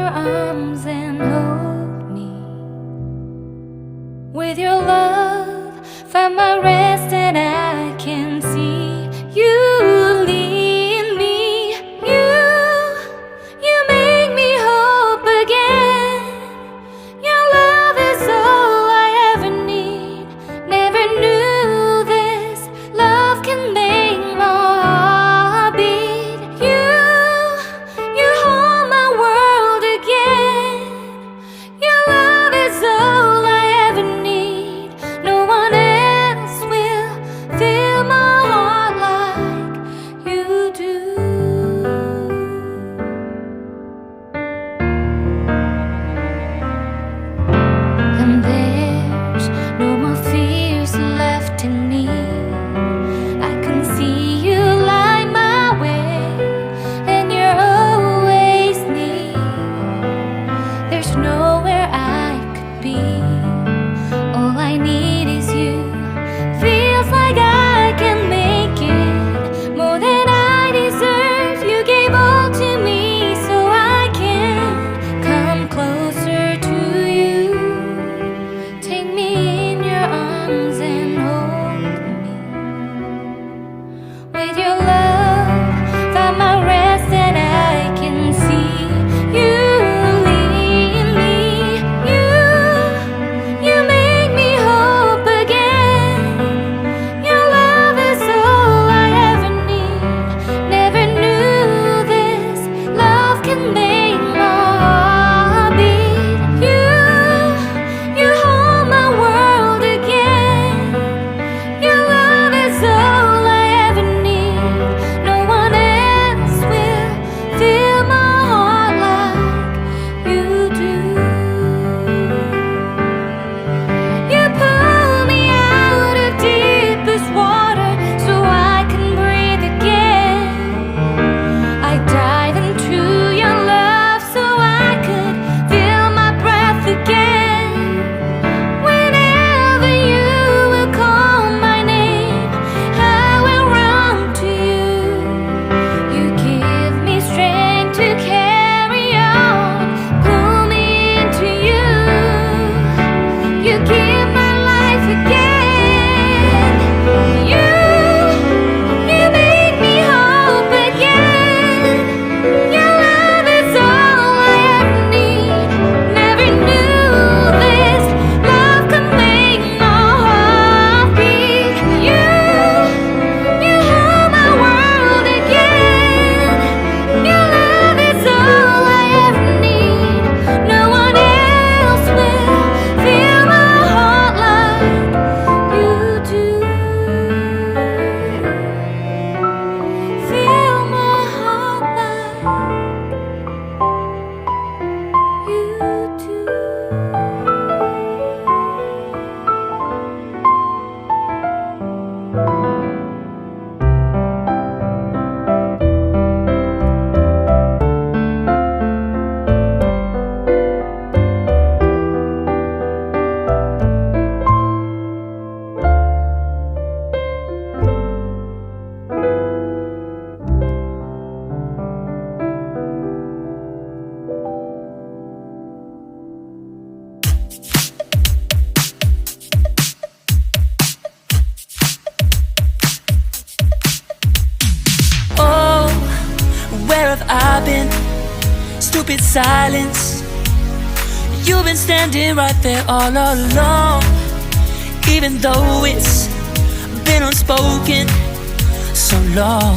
your arms and hold me. With your love, find my rest and I can see you lead me. You make me hope again. Your love is all I ever need. Never knew this love can make my heart beat. You hold my world again. Your love is all I ever need. No one else will fill my heart like you do. And there's no more fears left in me. I can see you light my way, and you're always near. There's nowhere I could be. All I need is you. Feels like I can make it more than I deserve. You gave all to me so I can come closer to you. Take me in your arms and hold me. With your love, find my rest and I can see you lead me. You make me hope again. Your love is all I ever need. Never knew this love can make my heart beat. You hold my world again. Your love is all I ever need. No one else will fill my heart like you do. You pull me out of deepest water so I can breathe again. I dive into your love so I could feel my breath again. Whenever you will call my name, I will run to you. You give me strength to carry on. Pull me into you. You give my life again. You make me hope again. Your love is all I ever need. Never knew this love could make my heart beat. You hold my world again. Your love is all I ever need. No one else will fill my heart like you do. Fill my heart like you do. Oh, where have I been? Stupid silence. You've been standing right there all along, even though it's been unspoken so long.